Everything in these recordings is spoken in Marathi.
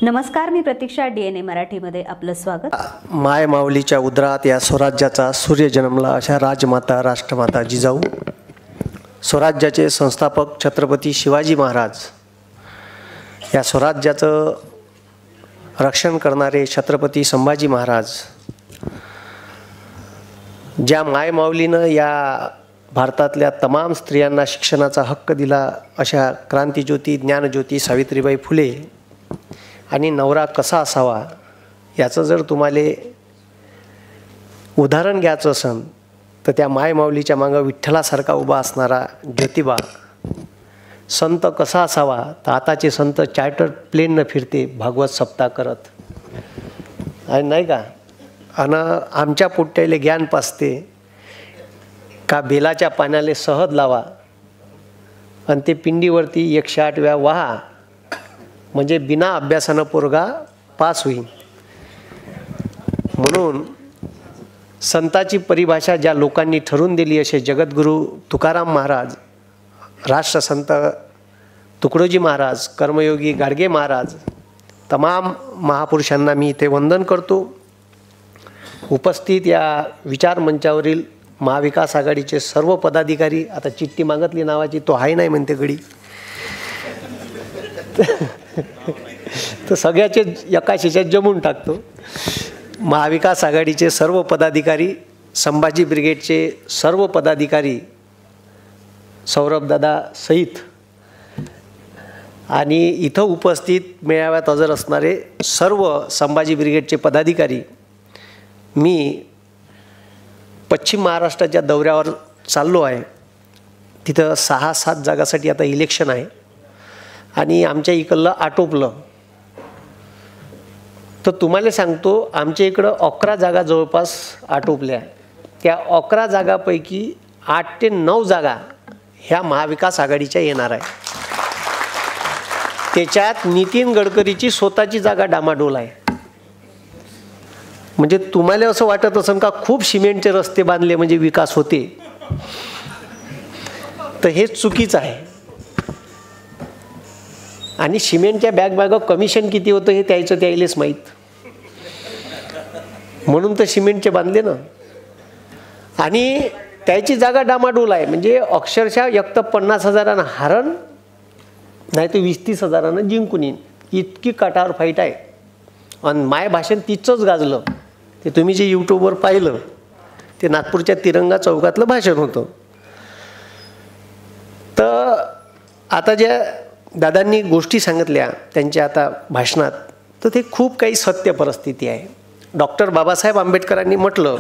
नमस्कार, मी प्रतीक्षा. DNA मराठीमध्ये आपलं स्वागत. माय माऊलीच्या उदरात या स्वराज्याचा सूर्य जन्मला, अशा राजमाता राष्ट्रमाता जिजाऊ, स्वराज्याचे संस्थापक छत्रपती शिवाजी महाराज, या स्वराज्याचं रक्षण करणारे छत्रपती संभाजी महाराज, ज्या माय माऊलीनं या भारतातल्या तमाम स्त्रियांना शिक्षणाचा हक्क दिला, अशा क्रांतिज्योती ज्ञानज्योती सावित्रीबाई फुले आणि नवरा कसा असावा याचं जर तुम्हाला उदाहरण घ्यायचं असेल तर त्या माय माऊलीच्या मागं विठ्ठलासारखा उभा असणारा ज्योतिबा. संत कसा असावा तर आताचे संत चार्टर्ड प्लेननं फिरते भागवत सप्ताह करत, आणि नाही का, आणि आमच्या पोट्याले ज्ञान पाजते का बेलाच्या पाण्याला सहज लावा आणि ते पिंडीवरती 108 वेळा वाहा, म्हणजे बिना अभ्यासानं पोरगा पास होईल. म्हणून संताची परिभाषा ज्या लोकांनी ठरवून दिली, असे जगद्गुरू तुकाराम महाराज, राष्ट्रसंत तुकडोजी महाराज, कर्मयोगी गाडगे महाराज, तमाम महापुरुषांना मी इथे वंदन करतो. उपस्थित या विचार मंचावरील महाविकास आघाडीचे सर्व पदाधिकारी, आता चिठ्ठी मागितली नावाची, तो आहे नाही म्हणते गडी, तर सगळ्याचे एका शिशात जमून टाकतो. महाविकास आघाडीचे सर्व पदाधिकारी, संभाजी ब्रिगेडचे सर्व पदाधिकारी, सौरभदादा सहित, आणि इथं उपस्थित मेळाव्यात हजर असणारे सर्व संभाजी ब्रिगेडचे पदाधिकारी. मी पश्चिम महाराष्ट्राच्या दौऱ्यावर चाललो आहे. तिथं 6-7 जागासाठी आता इलेक्शन आहे आणि आमच्या इकडलं आटोपलं. तर तुम्हाला सांगतो, आमच्या इकडं 11 जागा जवळपास आटोपल्या. त्या 11 जागापैकी 8 ते 9 जागा ह्या महाविकास आघाडीच्या येणार आहे. त्याच्यात नितीन गडकरीची स्वतःची जागा डामाडोल आहे. म्हणजे तुम्हाला असं वाटत असेल का खूप सिमेंटचे रस्ते बांधले म्हणजे विकास होते, तर हे चुकीचं आहे. आणि सिमेंटच्या बॅग कमिशन किती होतं हे त्याइलेच माहीत, म्हणून तर सिमेंटचे बांधले ना. आणि त्याची जागा डामाडोल आहे. म्हणजे अक्षरशः एक तर 50,000 हारण, नाही तर 20-30 हजारानं जिंकून येईन, इतकी काटावर फाईट आहे. आणि माय भाषण तिचंच गाजलं. ते तुम्ही जे यूट्यूबवर पाहिलं ते नागपूरच्या तिरंगा चौकातलं भाषण होतं. तर आता ज्या दादांनी गोष्टी सांगितल्या त्यांच्या आता भाषणात, तर ते खूप काही सत्य परिस्थिती आहे. डॉक्टर बाबासाहेब आंबेडकरांनी म्हटलं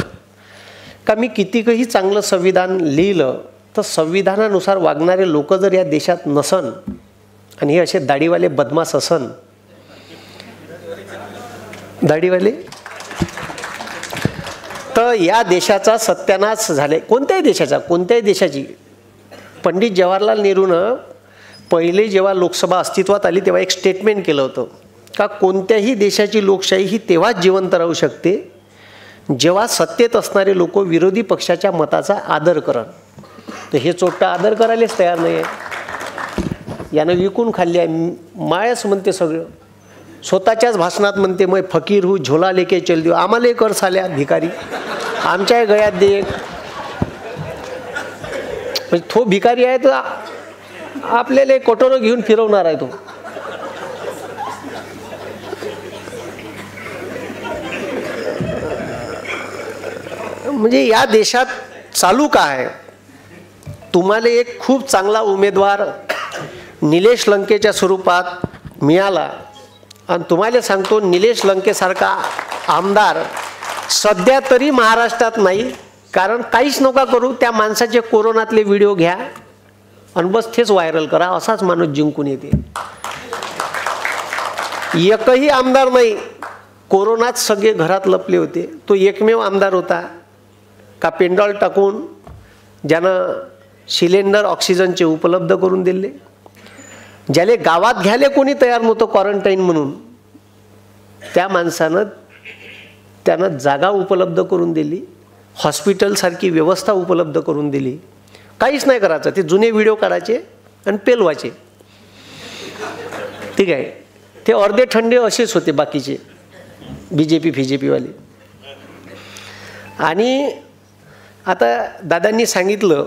का मी कितीकही चांगलं संविधान लिहिलं तर संविधानानुसार वागणारे लोक जर या देशात नसन आणि हे असे दाढीवाले बदमाश असन, दाढीवाले, तर या देशाचा सत्यानाश झाले. कोणत्याही देशाची. पंडित जवाहरलाल नेहरूनं पहिले जेव्हा लोकसभा अस्तित्वात आली तेव्हा एक स्टेटमेंट केलं होतं का कोणत्याही देशाची लोकशाही ही तेव्हाच जिवंत राहू शकते जेव्हा सत्तेत असणारे लोक विरोधी पक्षाच्या मताचा आदर करन. तर हे चोट्टा आदर करायलाच तयार नाही आहे. यानं विकून खाल्ली आहे. मायच म्हणते सगळं. स्वतःच्याच भाषणात म्हणते मैं फकीर हूँ झोला लेके चल दियो. आम्हाला कर साल्या भिकारी, आमच्या गळ्यात दे एक. म्हणजे तो भिकारी आहे तर आपल्याला कोटोरं घेऊन फिरवणार आहे तो. म्हणजे या देशात चालू काय, तुम्हाला एक खूप चांगला उमेदवार निलेश लंकेच्या स्वरूपात मिळाला आणि तुम्हाला सांगतो निलेश लंकेसारखा आमदार सध्या तरी महाराष्ट्रात नाही. कारण काहीच नका करू, त्या माणसाचे कोरोनातले व्हिडिओ घ्या आणि बस तेच व्हायरल करा, असाच माणूस जिंकून येते. एकही आमदार नाही. कोरोनात सगळे घरात लपले होते. तो एकमेव आमदार होता का पेंडॉल टाकून ज्यानं सिलेंडर ऑक्सिजनचे उपलब्ध करून दिले, ज्याले गावात घ्यायला कोणी तयार नव्हतं क्वारंटाईन म्हणून, त्या माणसानं त्यानं जागा उपलब्ध करून दिली, हॉस्पिटलसारखी व्यवस्था उपलब्ध करून दिली. काहीच नाही करायचं. ते जुने व्हिडिओ काढायचे आणि पेलवायचे. ठीक आहे. ते अर्धे ठंडे असेच होते बाकीचे BJP वाले. आणि आता दादांनी सांगितलं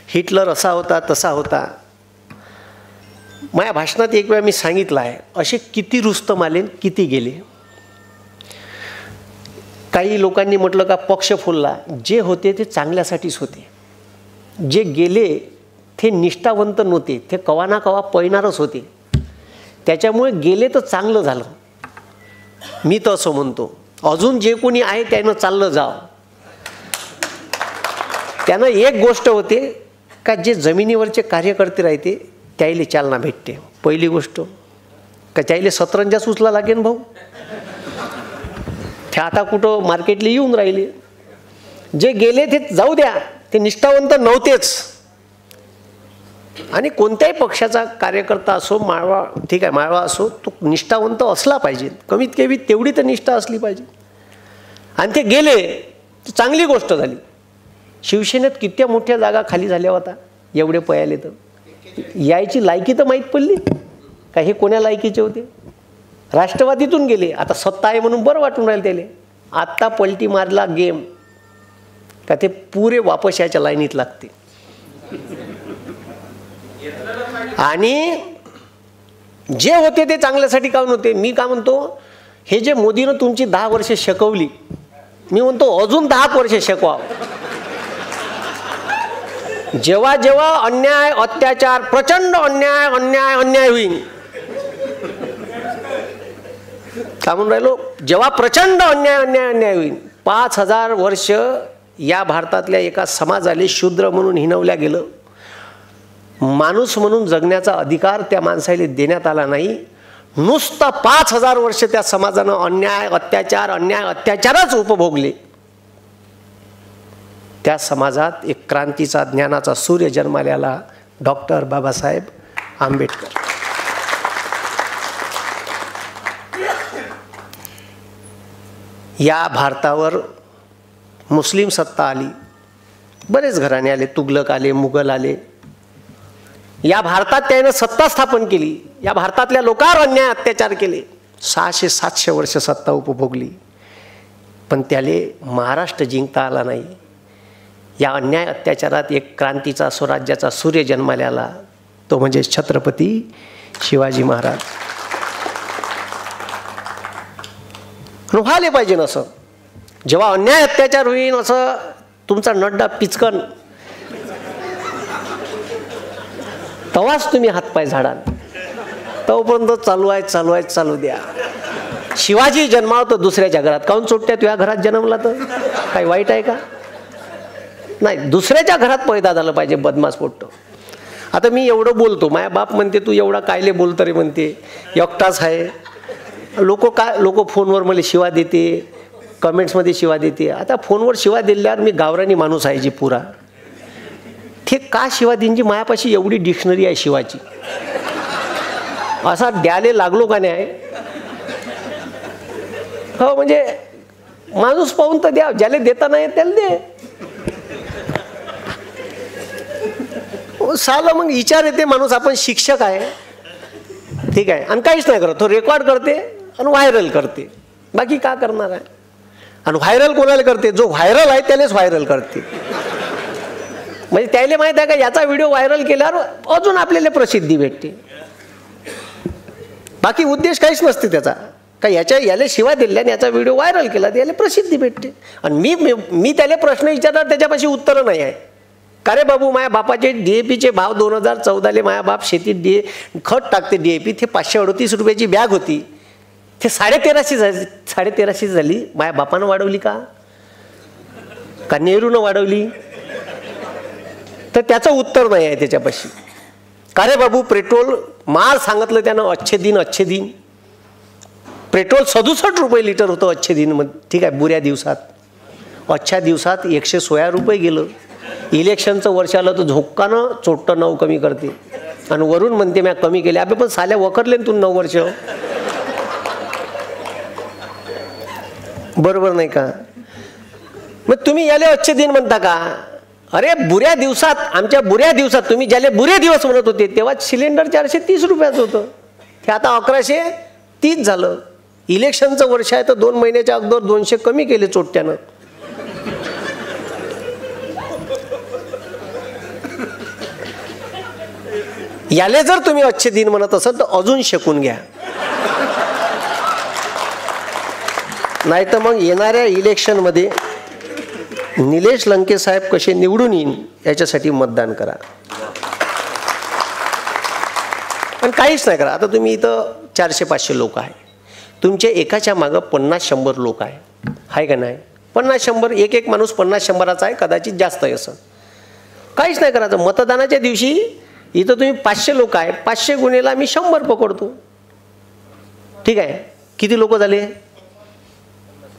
हिटलर असा होता तसा होता. माझ्या भाषणात एक वेळा मी सांगितलं आहे, असे किती रुस्तम आले किती गेले. काही लोकांनी म्हटलं का पक्ष फुलला. जे होते ते चांगल्यासाठीच होते. जे गेले ते निष्ठावंत नव्हते, ते कवा ना कवा पळणारच होते. त्याच्यामुळे गेले तर चांगलं झालं, मी तर असं म्हणतो. अजून जे कोणी आहे त्यानं चाललं जावं. त्यानं एक गोष्ट होते का जे जमिनीवरचे कार्यकर्ते राहते त्याईले चालना भेटते. पहिली गोष्ट का त्याईले सतरंजाच उचला लागेल भाऊ. ते आता कुठं मार्केटला येऊन राहिले. जे गेले ते जाऊ द्या, ते निष्ठावंत नव्हतेच. आणि कोणत्याही पक्षाचा कार्यकर्ता असो, माळवा ठीक आहे माळवा असो, तो निष्ठावंत असला पाहिजे. कमीत कमी तेवढी तर निष्ठा असली पाहिजे. आणि ते गेले तर चांगली गोष्ट झाली. शिवसेनेत किती मोठ्या जागा खाली झाल्या होता एवढे पयाले. तर यायची लायकी तर माहीत पडली का हे कोण्या लायकीचे होते. राष्ट्रवादीतून गेले, आता सत्ता आहे म्हणून बरं वाटून राहील त्याले. आत्ता पलटी मारला गेम का ते पुरे वापस याच्या लाईनीत लागते. आणि जे होते ते चांगल्यासाठी काऊन होते. मी का म्हणतो, हे जे मोदीनं तुमची 10 वर्ष शिकवली, मी म्हणतो अजून 10 वर्ष शिकवा. जेव्हा जेव्हा अन्याय अत्याचार प्रचंड अन्याय अन्याय अन्याय होईल, का म्हणून राहिलो, जेव्हा प्रचंड अन्याय अन्याय अन्याय होईल, 5000 वर्ष या भारतातल्या एका समाजाला शूद्र म्हणून हिणवल्या गेलं. माणूस म्हणून जगण्याचा अधिकार त्या माणसाला देण्यात आला नाही. नुसता 5000 वर्ष त्या समाजानं अन्याय अत्याचारच उपभोगले. त्या समाजात एक क्रांतीचा ज्ञानाचा सूर्य जन्माला, डॉक्टर बाबासाहेब आंबेडकर. या भारतावर मुस्लिम सत्ता आली, बरेच घराणे आले, तुगलक आले, मुघल आले. या भारतात त्याने सत्ता स्थापन केली. या भारतातल्या लोकांवर अन्याय अत्याचार केले. 600-700 वर्ष सत्ता उपभोगली, पण त्याले महाराष्ट्र जिंकता आला नाही. या अन्याय अत्याचारात एक क्रांतीचा स्वराज्याचा सूर्य जन्माला आला, तो म्हणजे छत्रपती शिवाजी महाराज. व्हायला पाहिजे असं. जेव्हा अन्याय अत्याचार होईल असं तुमचा नड्डा पिचकन, तेव्हाच तुम्ही हातपाय झाडाल. तोपर्यंत चालू द्या. शिवाजी जन्मावतो दुसऱ्याच्या घरात, काऊन चोट्या तुझ्या घरात जन्मला तर काही वाईट आहे का. नाही, दुसऱ्याच्या घरात पैदा झालं पाहिजे बदमाश पोट्ट. आता मी एवढं बोलतो, माझ्या बाप म्हणते तू एवढा कायले बोलतो रे म्हणते, एकटाच आहे. लोक फोनवर मला शिवा देते, कमेंट्समध्ये शिवा देते. आता फोनवर शिवा दिल्यावर मी गावरानी माणूस आहे जी पुरा, ते का शिवा देईनची मायापाशी एवढी डिक्शनरी आहे शिवाची. असा द्याले लागलो का नाही. हो म्हणजे माणूस पाहून तर द्या, ज्याला देता नाही त्याला दे. साला मग विचार येते माणूस, आपण शिक्षक आहे ठीक आहे, आणि काहीच नाही करत, तो रेकॉर्ड करते आणि व्हायरल करते, बाकी का करणार आहे. आणि व्हायरल कोणाला करते, जो व्हायरल आहे त्यालाच व्हायरल करते. म्हणजे त्याला माहित आहे का याचा व्हिडिओ व्हायरल केल्यावर अजून आपल्याला प्रसिद्धी भेटते. बाकी उद्देश काहीच नसते त्याचा, का याला शिवा दिल्या आणि याचा व्हिडिओ व्हायरल केला तर याला प्रसिद्धी भेटते. आणि मी त्याला प्रश्न विचारणार, त्याच्यापाशी उत्तर नाही आहे. का रे बाबू, माझ्या बापाचे DAPचे भाव 2014 माझ्या बाप शेतीत खत टाकते DAP, ते 538 रुपयाची बॅग होती, ते 1350 झाली. माझ्या बापानं वाढवली का नेहरूनं वाढवली. तर त्याचं उत्तर नाही आहे त्याच्यापाशी. का रे बाबू, पेट्रोल मार सांगितलं त्यानं, अच्छे दिन पेट्रोल 67 रुपये लिटर होतं अच्छे दिन, ठीक आहे, बुऱ्या दिवसात. अच्छा दिवसात 116 रुपये गेलं. इलेक्शनचं वर्ष आलं तर झोक्कानं चोट्टं 9 कमी करते, आणि वरून म्हणते मी कमी केले. अबे पण साल्या वखरले तू 9 वर्ष, बरोबर नाही का. मग तुम्ही याले अच्छे दिन म्हणता का. अरे बुऱ्या दिवसात, आमच्या बुऱ्या दिवसात, तुम्ही ज्याले बुरे दिवस म्हणत होते तेव्हा सिलेंडर 430 रुपयाचं होतं, ते आता 1100 तीच झालं. इलेक्शनचं वर्ष आहे तर 2 महिन्याच्या अगोदर 200 कमी केले चोट्ट्यानं. याले जर तुम्ही अच्छे दिन म्हणत असाल तर अजून शिकून घ्या, नाही तर मग येणाऱ्या इलेक्शनमध्ये निलेश लंके साहेब कसे निवडून येईन याच्यासाठी मतदान करा. पण काहीच नाही करा. आता तुम्ही इथं 400-500 लोक आहे, तुमच्या एकाच्या मागं 50-100 लोक आहे का नाही? 50-100 एक माणूस 50-100चा आहे, कदाचित जास्त आहे. असं काहीच नाही करायचं. मतदानाच्या दिवशी इथं तुम्ही 500 लोक आहे, 500 गुणेला मी 100 पकडतो. ठीक आहे, किती लोक झाले?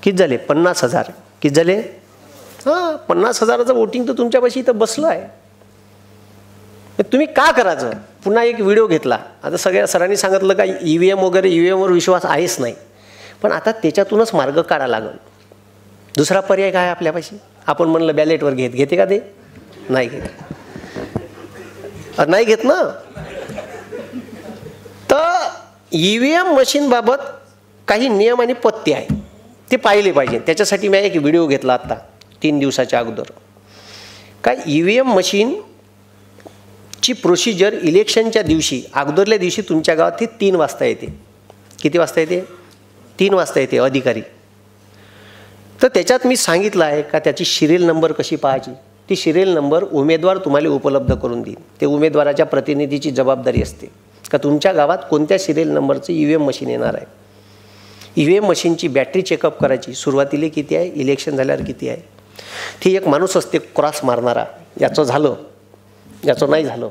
किती झाले? 50,000. किती झाले? हां, 50,000चं वोटिंग तर तुमच्यापाशी इथं बसलं आहे. तुम्ही का करायचं? पुन्हा एक व्हिडिओ घेतला. आता सगळ्या सरांनी सांगितलं का EVM वगैरे, EVMवर विश्वास आहेच नाही, पण आता त्याच्यातूनच मार्ग काढा लागेल. दुसरा पर्याय काय आपल्यापाशी? आपण म्हणलं बॅलेटवर घेते का ते? नाही घेत. नाही घेत ना. तर EVM मशीनबाबत काही नियम आणि पत्ते आहे, ते पाहिले पाहिजे. त्याच्यासाठी मी एक व्हिडिओ घेतला आत्ता 3 दिवसाच्या अगोदर. काय EVM मशीनची प्रोसिजर इलेक्शनच्या दिवशी, अगोदरल्या दिवशी तुमच्या गावात ती 3 वाजता येते. किती वाजता येते? 3 वाजता येते अधिकारी. तर त्याच्यात मी सांगितलं आहे का त्याची सिरियल नंबर कशी पाहायची. ती सिरियल नंबर उमेदवार तुम्हाला उपलब्ध करून देईल. ते उमेदवाराच्या प्रतिनिधीची जबाबदारी असते का तुमच्या गावात कोणत्या सिरियल नंबरचं EVM मशीन येणार आहे. EVM मशीनची बॅटरी चेकअप करायची. सुरुवातीला किती आहे, इलेक्शन झाल्यावर किती आहे. ती एक माणूस असते क्रॉस मारणारा, याचं झालं याचं नाही झालं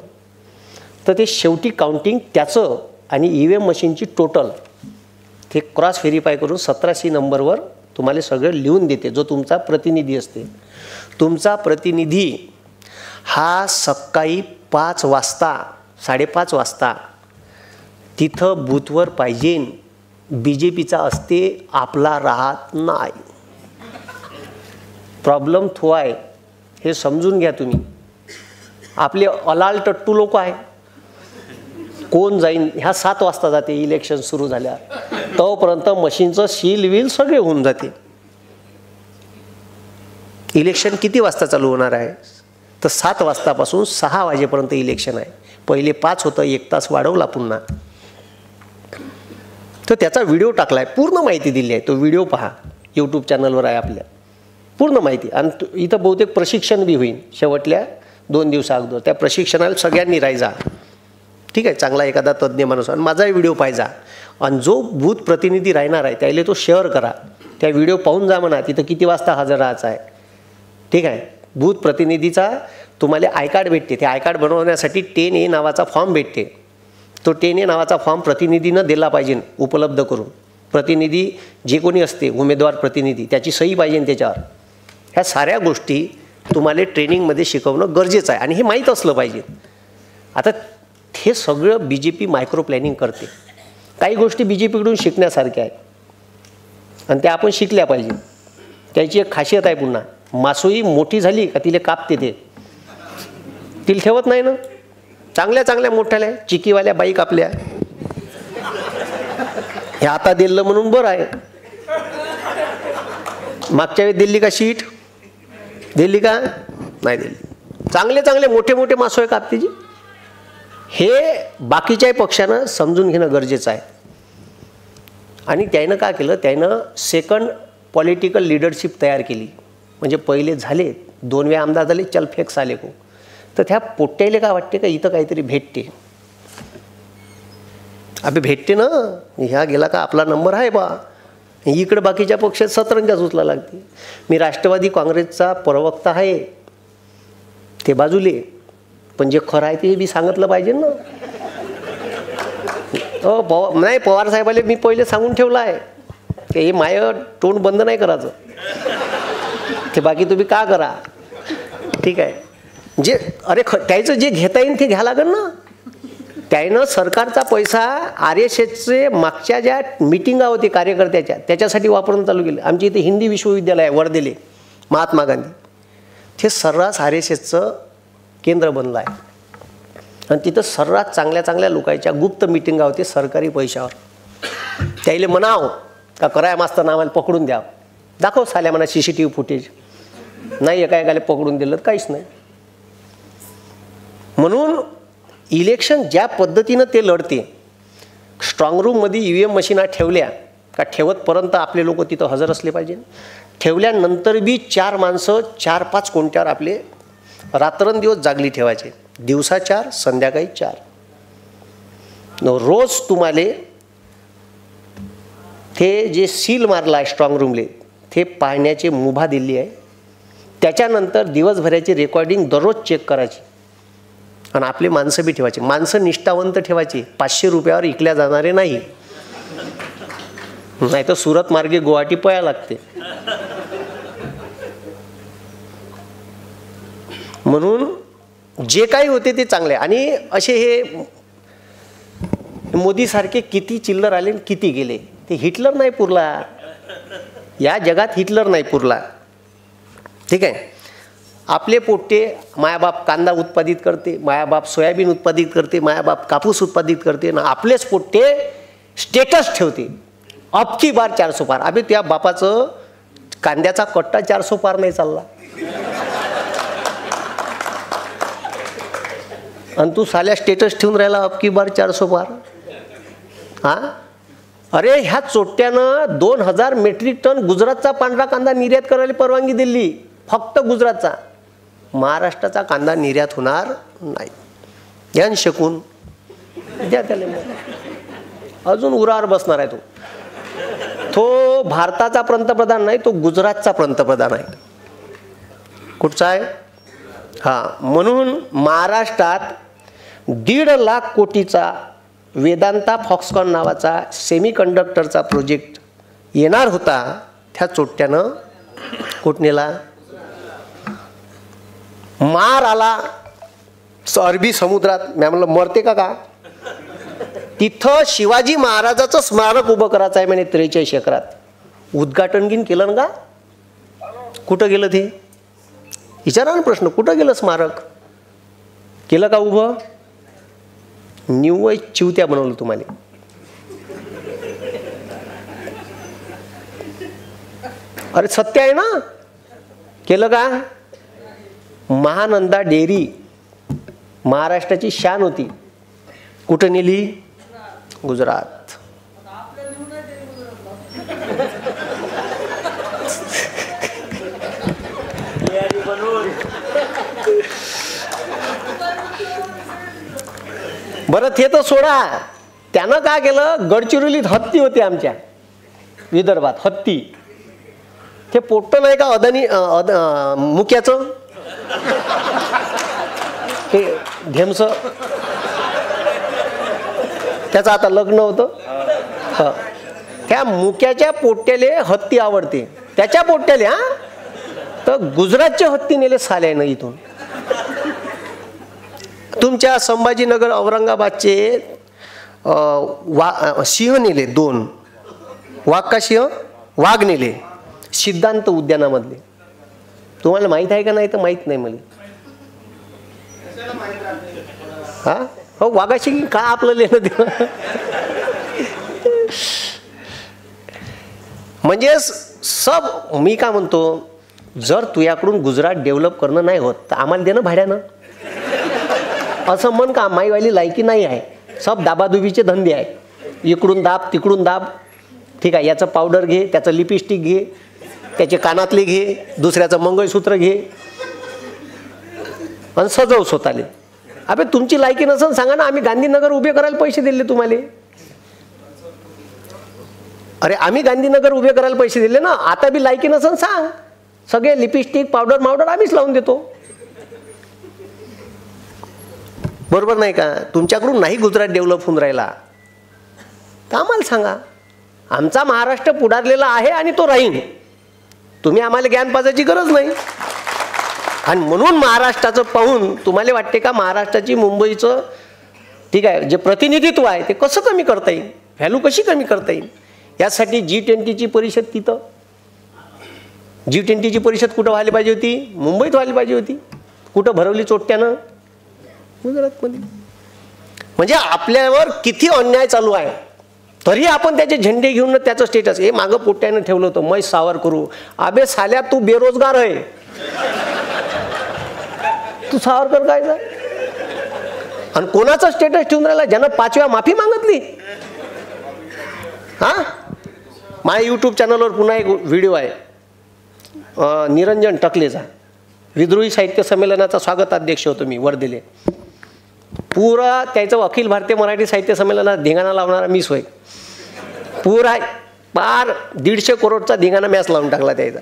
तर ते शेवटी काउंटिंग त्याचं आणि EVM मशीनची टोटल ते क्रॉस व्हेरीफाय करून 17C नंबरवर तुम्हाला सगळं लिहून देते. जो तुमचा प्रतिनिधी असते, तुमचा प्रतिनिधी हा सकाळी 5 वाजता 5:30 वाजता तिथं बूथवर पाहिजे. BJPचा असते, आपला राहत नाही. प्रॉब्लेम तो आहे, हे समजून घ्या तुम्ही. आपले अलाल टट्टू लोक आहे, कोण जाईन ह्या 7 वाजता जाते. इलेक्शन सुरू झाल्या तोपर्यंत मशीनचं सील विल सगळे होऊन जाते. इलेक्शन किती वाजता चालू होणार आहे तर 7 वाजतापासून 6 वाजेपर्यंत इलेक्शन आहे. पहिले 5 होतं, 1 तास वाढवला पुन्हा. तर त्याचा व्हिडिओ टाकला आहे, पूर्ण माहिती दिली आहे. तो व्हिडिओ पहा, यूट्यूब चॅनलवर आहे आपल्या, पूर्ण माहिती. आणि इथं बहुतेक प्रशिक्षण बी होईल शेवटल्या 2 दिवसा अगोदर. त्या प्रशिक्षणाला सगळ्यांनी राहायचा. ठीक आहे, चांगला एखादा तज्ज्ञ माणूस. आणि माझाही व्हिडिओ पाहिजा. आणि जो बूथ प्रतिनिधी राहणार आहे त्याला तो शेअर करा. त्या व्हिडिओ पाहून जा म्हणा तिथं किती वाजता हजर राहायचं आहे. ठीक आहे, बूथ प्रतिनिधीचा तुम्हाला आय कार्ड भेटते. ते आय कार्ड बनवण्यासाठी 10A नावाचा फॉर्म भेटते. तो 10A नावाचा फॉर्म प्रतिनिधीनं दिला पाहिजे उपलब्ध करून. प्रतिनिधी जे कोणी असते उमेदवार प्रतिनिधी त्याची सही पाहिजे त्याच्यावर. ह्या साऱ्या गोष्टी तुम्हाला ट्रेनिंगमध्ये शिकवणं गरजेचं आहे आणि हे माहीत असलं पाहिजे. आता हे सगळं BJP मायक्रो प्लॅनिंग करते. काही गोष्टी BJPकडून शिकण्यासारख्या आहेत आणि त्या आपण शिकल्या पाहिजे. त्याची एक खासियत आहे. पुन्हा मासोई मोठी झाली का तिला कापते, ते तिला ठेवत नाही ना. चांगल्या चांगल्या मोठ्याल्या चिकीवाल्या बाईक आपल्या ह्या आता दिलं म्हणून बरं आहे. मागच्या वेळी दिल्ली का शीट दिल्ली का नाही दिली. चांगले चांगले मोठे मोठे मासोळे कापते जी. हे बाकीच्याही पक्षानं समजून घेणं गरजेचं आहे. आणि त्यानं काय केलं, त्यानं सेकंड पॉलिटिकल लिडरशिप तयार केली. म्हणजे पहिले झाले 2 वेळा आमदार झाले, चल फेक्स आले को. तर त्या पोट्ट्याला काय वाटते का इथं काहीतरी भेटते. अबे भेटते ना, ह्या गेला का आपला नंबर आहे बा. इकडे बाकीच्या पक्षात सतरंजाच उचला लागते. मी राष्ट्रवादी काँग्रेसचा प्रवक्ता आहे ते बाजूले, पण जे खरं आहे ते बी सांगितलं पाहिजे ना. नाही, पवार साहेबाले मी पहिले सांगून ठेवलं आहे की हे माय तोंड बंद नाही करायचं. ते बाकी तुम्ही का करा. ठीक आहे, जे अरे त्याचं जे घेता येईल ते घ्या लागेल ना. त्यानं सरकारचा पैसा RSSचे मागच्या ज्या मिटिंगा होती कार्यकर्त्याच्या त्याच्यासाठी वापरून चालू केलं. आमच्या इथे हिंदी विश्वविद्यालय आहे वर्धेले, महात्मा गांधी. ते सर्रास RSSचं केंद्र बनलं आहे आणि तिथं सर्रास चांगल्या चांगल्या लोकांच्या गुप्त मिटिंगा होते सरकारी पैशावर. त्याला म्हणाव का कराय मास्तर आम्हाला पकडून द्या, दाखव साल्या म्हणा CCTV फुटेज. नाही एकाएकाला पकडून दिलं काहीच नाही. म्हणून इलेक्शन ज्या पद्धतीनं ते लढते, स्ट्रॉंग रूममध्ये EVM मशीना ठेवल्या का ठेवतपर्यंत आपले लोक तिथं हजर असले पाहिजे. ठेवल्यानंतर बी 4 माणसं 4-5 कोणत्यावर आपले रात्रंदिवस जागली ठेवायचे. दिवसा 4 संध्याकाळी 4. रोज तुम्हाला ते जे सील मारला आहे स्ट्रॉंग रूमले ते पाहण्याची मुभा दिली आहे. त्याच्यानंतर दिवसभराची रेकॉर्डिंग दररोज चेक करायची आणि आपले माणसं बी ठेवायचे. माणसं निष्ठावंत ठेवायची, 500 रुपयावर इकल्या जाणारे नाही, नाही तर सुरत मार्गे गुवाहाटी पळायला लागते. म्हणून जे काही होते ते चांगले. आणि असे हे मोदी सारखे किती चिल्लर आले किती गेले, ते हिटलर नाही पुरला या जगात, हिटलर नाही पुरला. ठीक आहे. आपले पोट्टे मायाबाप कांदा उत्पादित करते, मायाबाप सोयाबीन उत्पादित करते, मायाबाप कापूस उत्पादित करते ना आपलेच पोट्टे स्टेटस ठेवते अब की बार 400 पार. अबे त्या बापाचं कांद्याचा कट्टा 400 पार नाही चालला आणि तू साल्या स्टेटस ठेवून राहिला अब की बार 400 पार. हा अरे ह्या चोट्यानं 2000 मेट्रिक टन गुजरातचा पांढरा कांदा निर्यात करायला परवानगी दिली, फक्त गुजरातचा. महाराष्ट्राचा कांदा निर्यात होणार नाही. यान शकून द्या त्याला, अजून उरावर बसणार आहे तो. तो भारताचा पंतप्रधान नाही, तो गुजरातचा पंतप्रधान आहे. कुठचा आहे? हा. म्हणून महाराष्ट्रात 1.5 लाख कोटीचा वेदांता फॉक्सकॉन नावाचा सेमीकंडक्टरचा प्रोजेक्ट येणार होता. त्या चोट्यानं कोटनेला मार आला अरबी समुद्रात. मी म्हणलं मरते का तिथं शिवाजी महाराजाचं स्मारक उभं करायचं आहे म्हणे 43 एकरात. उद्घाटन गिन केलं ना का? कुठं गेलं ते विचारा ना प्रश्न. कुठं गेलं स्मारक? केलं का उभं? निव्वळ चिवत्या बनवलं तुम्हाला. अरे सत्य आहे ना. केलं का? महानंदा डेअरी महाराष्ट्राची शान होती, कुठं नेली? गुजरात. बरं ते तर सोडा. त्यानं काय केलं? गडचिरोलीत हत्ती होते आमच्या विदर्भात. हत्ती ते पोट्ट नाही का अदानी मुक्याचं ते धेमस, त्याचं आता लग्न होतं. त्या मुक्याच्या पोट्याले हत्ती आवडते, त्याच्या पोट्याले. हा तर गुजरातचे हत्ती नेले साल्यानं इथून. तुमच्या संभाजीनगर औरंगाबादचे सिंह नेले 2. वाघ का सिंह? वाघ नेले सिद्धांत उद्यानामधले. तुम्हाला माहित आहे का? नाही तर माहित नाही मला. हा हो, वाघाशी का आपलं लेणं देणं? म्हणजे सब मी का म्हणतो, जर तुझ्याकडून गुजरात डेव्हलप करणं नाही होत तर आम्हाला देणं भाड्यानं असं म्हण का? माईवाली लायकी नाही आहे. सब दाबादुबीचे धंदे आहे. इकडून दाब तिकडून दाब. ठीक आहे. याचं पावडर घे, त्याचं लिपस्टिक घे, त्याचे कानातले घे, दुसऱ्याचं मंगळसूत्र घे आणि सजव स्वतःले. अबे तुमची लायकी नसेल सांगा ना, आम्ही गांधीनगर उभे करायला पैसे दिले तुम्हाला. अरे आम्ही गांधीनगर उभे करायला पैसे दिले ना. आता बी लायकी नसेल सांग, सगळे लिपस्टिक पावडर मावडर आम्हीच लावून देतो. बरोबर नाही का? तुमच्याकडून नाही गुजरात डेव्हलप होऊन राहिला तर आम्हाला सांगा. आमचा महाराष्ट्र पुढारलेला आहे आणि तो राहीन. तुम्ही आम्हाला ज्ञान पाजायची गरज नाही. आणि म्हणून महाराष्ट्राचं पाहून तुम्हाला वाटते का महाराष्ट्राची मुंबईचं ठीक आहे जे प्रतिनिधित्व आहे ते कसं कमी करता येईल, व्हॅल्यू कशी कमी करता येईल, यासाठी G20ची परिषद तिथं. G20ची परिषद कुठं व्हायला पाहिजे होती? मुंबईत व्हायला पाहिजे होती. कुठं भरवली चोट्यानं? गुजरातमध्ये. म्हणजे आपल्यावर किती अन्याय चालू आहे तरी आपण त्याचे झेंडे घेऊन त्याचं स्टेटस हे मागं पोट्यानं ठेवलं होतं, मै सावर करू. अबे साल्या तू बेरोजगार आहे, तू सावरकर काय जा. आणि कोणाचं स्टेटस ठेवून राहिला ज्यानं 5 वेळा माफी मागितली. हा, माझ्या यूट्यूब चॅनलवर पुन्हा एक व्हिडिओ आहे निरंजन टकलेचा. विद्रोही साहित्य संमेलनाचा स्वागताध्यक्ष होतो मी वर्धेले. पुरा त्याचं अखिल भारतीय मराठी साहित्य संमेलनात धिंगाणा लावणारा मीच होय. पुरा पार 150 करोडचा धिंगाणा मॅच लावून टाकला त्याचा.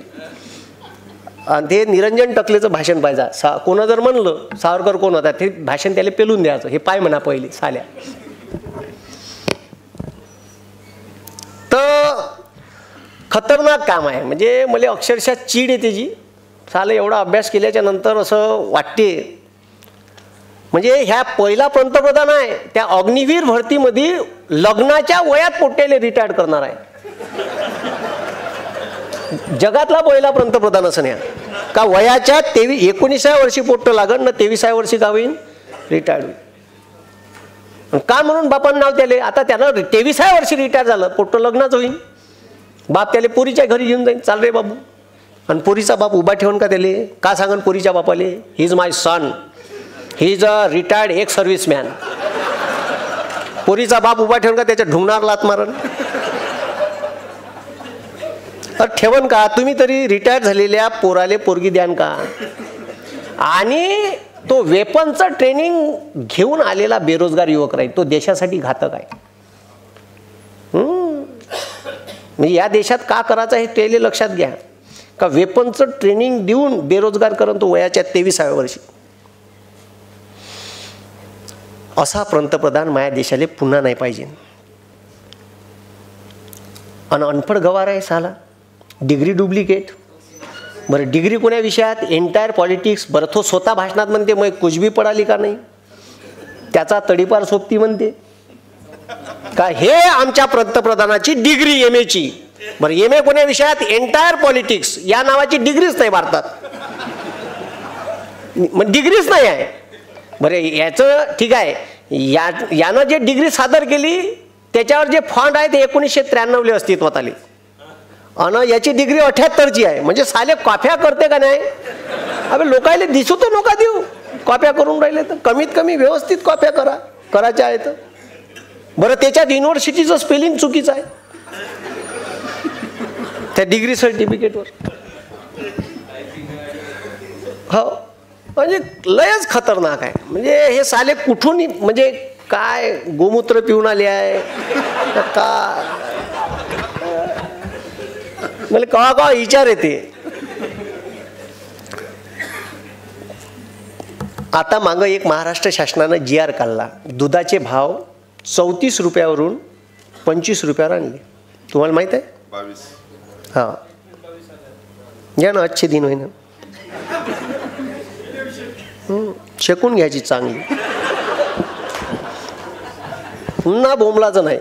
आणि ते निरंजन टकलेचं भाषण पाहिजे. कोणा जर म्हणलं सावरकर कोण होता ते भाषण त्याला पेलून द्यायचं, हे पाय म्हणा पहिले साल्या. तर खतरनाक काम आहे. म्हणजे मला अक्षरशः चीड येते जी. साला एवढा अभ्यास केल्याच्या नंतर असं वाटते म्हणजे ह्या पहिला पंतप्रधान आहे त्या अग्निवीर भरतीमध्ये लग्नाच्या वयात पोट्याले रिटायर्ड करणार आहे. जगातला पहिला पंतप्रधान असं नाही का वयाच्या 19व्या वर्षी पोट्ट लागण ना 23व्या वर्षी का होईन रिटायर्ड होईल. का म्हणून बापानं नाव त्याले. आता त्यानं 23व्या वर्षी रिटायर झालं, पोट्ट लग्नाच होईल. बाप त्याला पोरीच्या घरी घेऊन जाईन, चाल रे बाबू. आणि पोरीचा बाप उभा ठेवून का त्याले का सांगन पोरीच्या बापाले he is my son, he is a retired ex serviceman. पोरीचा बाप उभा ठेवून का त्याच्या ढुंगणार लात मारण ठेवन का. तुम्ही तरी रिटायर झालेल्या पोराले पोरगी द्यान का. आणि तो वेपनचं ट्रेनिंग घेऊन आलेला बेरोजगार युवक राहील, तो देशासाठी घातक आहे. म्हणजे या देशात का करायचं हे त्याला लक्षात घ्या का वेपनचं ट्रेनिंग देऊन बेरोजगार करून तो वयाच्या 23व्या वर्षी. असा पंतप्रधान माझ्या देशाला पुन्हा नाही पाहिजे. आणि अनपढ गवार आहे साला, डिग्री डुप्लिकेट. बरं डिग्री कोण्या विषयात एंटायर पॉलिटिक्स. बरं तो स्वतः भाषणात म्हणते मग कुछ भी पडाली का नाही, त्याचा तडीपार सोबती म्हणते का हे आमच्या पंतप्रधानाची डिग्री एम एची. बरं एम ए कोण्या विषयात एंटायर पॉलिटिक्स या नावाची डिग्रीच नाही भारतात, मग डिग्रीच नाही आहे. बरं याचं ठीक आहे, यानं जे डिग्री सादर केली त्याच्यावर जे फंड आहे ते 1993 अस्तित्वात आले. आणि याची डिग्री 78ची आहे. म्हणजे साले कॉप्या करते का नाही. अबे लोकायले दिसू तर नका देऊ कॉप्या करून राहिले तर कमीत कमी व्यवस्थित कॉप्या करायच्या आहेत. बरं त्याच्यात युनिव्हर्सिटीचं स्पेलिंग चुकीचं आहे त्या डिग्री सर्टिफिकेटवर. हो म्हणजे लयच खतरनाक आहे. म्हणजे हे साले कुठून म्हणजे काय गोमूत्र पिऊन आले आहे का मला कवा विचार येते. आता मागं एक महाराष्ट्र शासनानं GR काढला, दुधाचे भाव 34 रुपयावरून 25 रुपयावर आणले. तुम्हाला माहित आहे 22. हा घ्या ना, अच्छे दिन होईना. शेकून घ्यायची चांगली, पुन्हा बोंबलाचं नाही.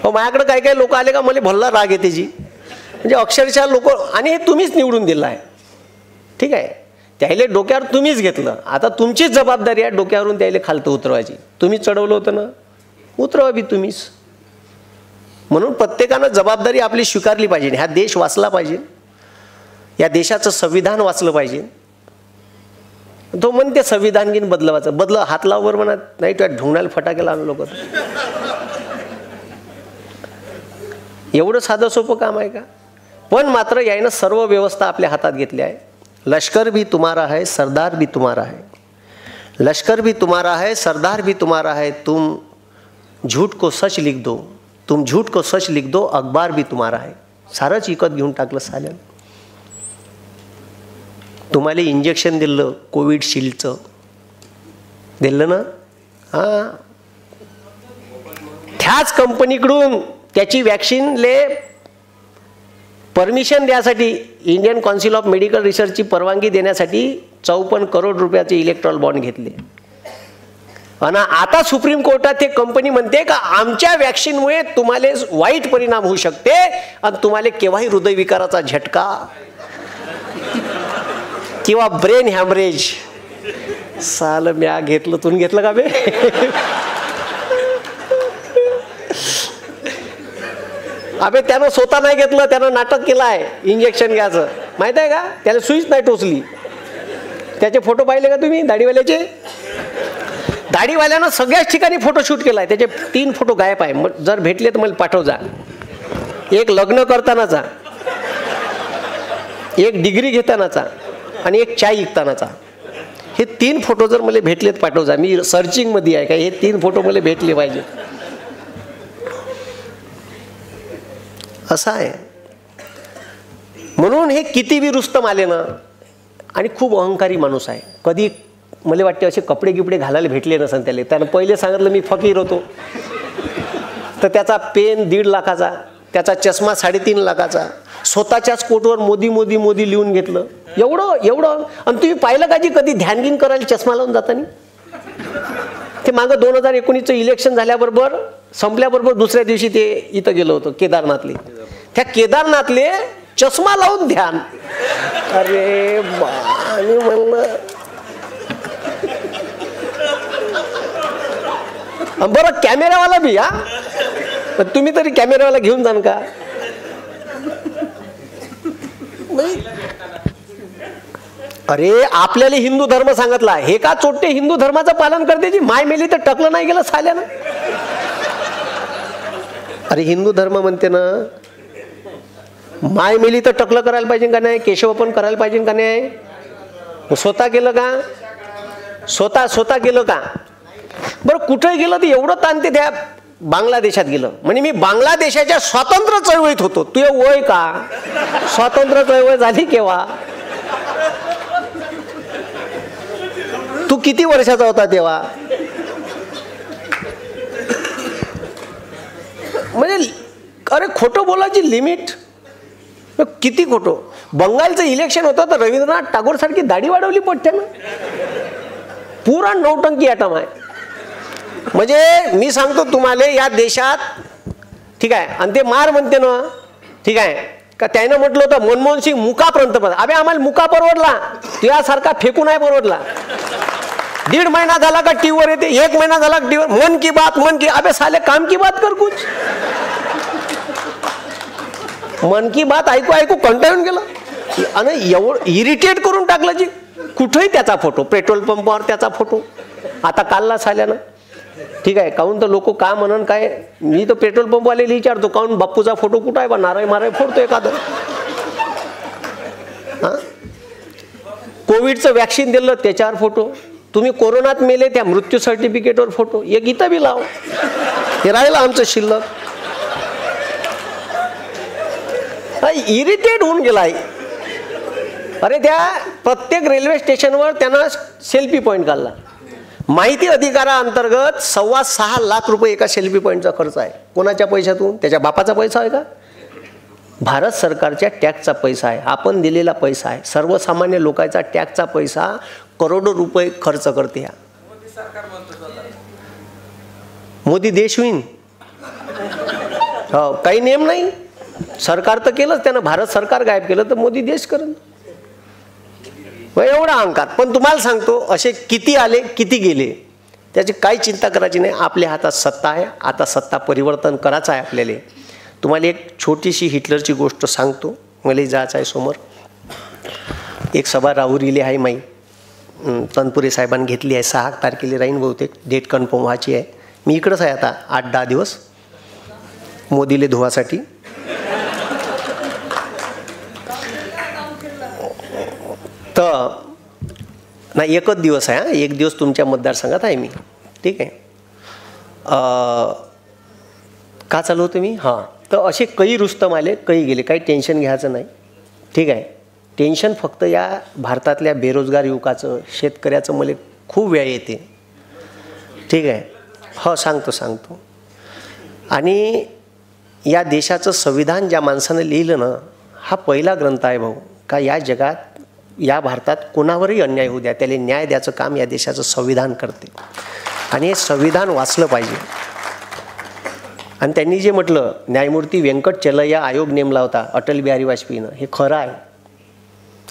हो माझ्याकडे काही काही लोक आले का मला भल्ला राग येते जी. म्हणजे अक्षरशः लोक, आणि हे तुम्हीच निवडून दिलं आहे ठीक आहे, त्याला डोक्यावर तुम्हीच घेतलं. आता तुमचीच जबाबदारी आहे डोक्यावरून त्याला खालतं उतरवायची. तुम्हीच चढवलं होतं ना, उतरवा बी तुम्हीच. म्हणून प्रत्येकानं जबाबदारी आपली स्वीकारली पाहिजे. हा देश वाचला पाहिजे, या देशाचं संविधान वाचलं पाहिजे. तो म्हणते संविधान घेऊन बदलवायचं, बदल हात लाववर म्हणत नाही तुझ्या ढुंगणाला फटाके लावले लोक. एवढं साधं सोपं काम आहे का. पण मात्र यानं सर्व व्यवस्था आपल्या हातात घेतली आहे. लष्कर भी तुम्हारा है, सरदार भी तुम्हारा है. लष्कर भी तुम्हारा है, सरदार भी तुम्हारा है. तुम झूठ को सच लिख दो, तुम झूठ को सच लिख दो, अखबार भी तुम्हारा है. सारंच विकत घेऊन टाकलं साल्यानं. तुम्हाला इंजेक्शन दिलं कोविडशिल्डचं, दिलं ना. हां त्याच कंपनीकडून त्याची वॅक्सिनले परमिशन द्यासाठी इंडियन काउन्सिल ऑफ मेडिकल रिसर्चची परवानगी देण्यासाठी 54 करोड रुपयाचे इलेक्ट्रॉल बॉन्ड घेतले. आणि आता सुप्रीम कोर्टात ते कंपनी म्हणते का आमच्या वॅक्सिनमुळे तुम्हाला वाईट परिणाम होऊ शकते आणि तुम्हाला केव्हाही हृदयविकाराचा झटका किंवा ब्रेन हॅमरेज. साल म्या घेतलं, तुम्ही घेतलं का बे. अबे त्यानं स्वतः नाही घेतलं, त्यानं नाटक केलं आहे इंजेक्शन घ्यायचं, माहित आहे का? त्याला सुईच नाही टोचली. त्याचे फोटो पाहिले का तुम्ही दाढीवाल्याचे? दाढीवाल्यानं सगळ्याच ठिकाणी फोटोशूट केला आहे. त्याचे 3 फोटो गायब आहे. जर भेटले तर मला पाठव जा. एक लग्न करतानाचा, एक डिग्री घेतानाचा आणि एक चाय विकतानाचा. हे 3 फोटो जर मला भेटलेत पाठव जा. मी सर्चिंग मध्ये आहे का, हे 3 फोटो मला भेटले पाहिजे. असं आहे. म्हणून हे किती बी रुस्तम आले ना, आणि खूप अहंकारी माणूस आहे. कधी मला वाटते असे कपडे गिपडे घालायला भेटले नसन त्याला. त्यानं पहिले सांगितलं मी फकीर होतो, तर त्याचा पेन 1.5 लाखाचा, त्याचा चष्मा 3.5 लाखाचा, स्वतःच्याच कोटवर मोदी मोदी मोदी लिहून घेतलं. एवढं. आणि तुम्ही पाहिलं का जी कधी ध्यान गिन करायला चष्मा लावून जातानी? ते मागं 2019चं इलेक्शन झाल्याबरोबर संपल्याबरोबर दुसऱ्या दिवशी ते इथं गेलो होतो केदारनाथले. त्या केदारनाथले चष्मा लावून ध्यान. अरे आणि म्हणलं बरं कॅमेरावाला बी, हा तुम्ही तरी कॅमेरावाला घेऊन जाण का? अरे आपल्याला हिंदू धर्म सांगितला, हे का चोट्टे हिंदू धर्माचं पालन करते जी माय मेली तर टकलं नाही गेलं साल्यानं. अरे हिंदू धर्म म्हणते ना, माय मेली तर टकलं करायला पाहिजे का नाही? केशव पण करायला पाहिजे का नाही? स्वतः केलं का? स्वतः केलं का? बरं कुठे गेलं तर एवढं ताणते. त्या बांगलादेशात गेलं म्हणजे मी बांगलादेशाच्या स्वातंत्र्य चळवळीत होतो. तुझे वय का? स्वातंत्र्य चळवळ झाली केव्हा? तू किती वर्षाचा होता तेव्हा? म्हणजे अरे खोटं बोलायची लिमिट किती खोटं. बंगालचं इलेक्शन होतं तर रवींद्रनाथ टागोर सारखी दाढी वाढवली पठ्ठ्यानं. पुरा नौटंकी ॲटम आहे. म्हणजे मी सांगतो तुम्हाला या देशात, ठीक आहे, आणि ते मार म्हणते ना, ठीक आहे का? त्यानं म्हटलं होतं मनमोहन सिंग मुका पंतप्रधान. अबे आम्हाला मुका परवडला, तुझ्यासारखा फेकू नाही परवडला. 1.5 महिना झाला का टीव्हीवर येते, 1 महिना झाला का टीव्हीवर मन की बात. अबे साले काम की बात कर कुछ. मन की बात ऐकू कंटाळून गेलं आणि एवढं इरिटेट करून टाकलं जी. कुठेही त्याचा फोटो, पेट्रोल पंपावर त्याचा फोटो आता काढला साल्यानं. ठीक आहे, काहून तर लोक काय म्हणून काय. मी तर पेट्रोल पंपवाले विचारतो काहून बाप्पूचा फोटो कुठं आहे बा, नाराय फोडतो एखादं. हा, कोविडचं वॅक्सिन दिलं त्याच्यावर फोटो, तुम्ही कोरोनात मेले त्या मृत्यू सर्टिफिकेटवर फोटो, एक इथं बी लाव. हे राहिलं आमचं शिल्लक. इरिटेट होऊन गेलाय. अरे त्या प्रत्येक रेल्वे स्टेशनवर त्यानं सेल्फी पॉईंट काढला. माहिती अधिकाराअंतर्गत 6.25 लाख रुपये एका सेल्फी पॉईंटचा खर्च आहे. कोणाच्या पैशातून? त्याच्या बापाचा पैसा आहे का? भारत सरकारच्या टॅक्सचा पैसा आहे, आपण दिलेला पैसा आहे. सर्वसामान्य लोकांचा टॅक्सचा पैसा करोडो रुपये खर्च करते. हा मोदी देश होईन? हो, काही नेम नाही. सरकार तर केलंच त्यानं, भारत सरकार गायब केलं तर मोदी देश करेल. एवढा अंकात. पण तुम्हाला सांगतो असे किती आले किती गेले त्याची काही चिंता करायची नाही. आपल्या हातात सत्ता आहे, आता सत्ता परिवर्तन करायचं आहे आपल्याला. तुम्हाला एक छोटीशी हिटलरची गोष्ट सांगतो. मला जायचं आहे समोर. एक सभा राहुरीली आहे माई, तनपुरे साहेबांनी घेतली आहे. 6 तारखेला राहीन बहुतेक, डेट कन्फर्म व्हायची आहे. मी इकडंच आहे आता 8-10 दिवस मोदीले धुवासाठी. तर नाही, एकच दिवस आहे. हा, एक दिवस तुमच्या मतदारसंघात आहे मी. ठीक आहे, का चालू होतं मी? हां, तर असे काही रुस्तम आले, काही गेले, काही टेन्शन घ्यायचं नाही. ठीक आहे, टेन्शन फक्त या भारतातल्या बेरोजगार युवकाचं, शेतकऱ्याचं मला खूप वेळ येते. ठीक आहे, हो सांगतो. आणि या देशाचं संविधान ज्या माणसानं लिहिलं ना, हा पहिला ग्रंथ आहे भाऊ, का या जगात या भारतात कोणावरही अन्याय होऊ द्या, त्याला न्याय द्यायचं काम या देशाचं संविधान करते. आणि हे संविधान वाचलं पाहिजे. आणि त्यांनी जे म्हटलं न्यायमूर्ती व्यंकट चलैया आयोग नेमला होता अटल बिहारी वाजपेयीनं, हे खरं आहे.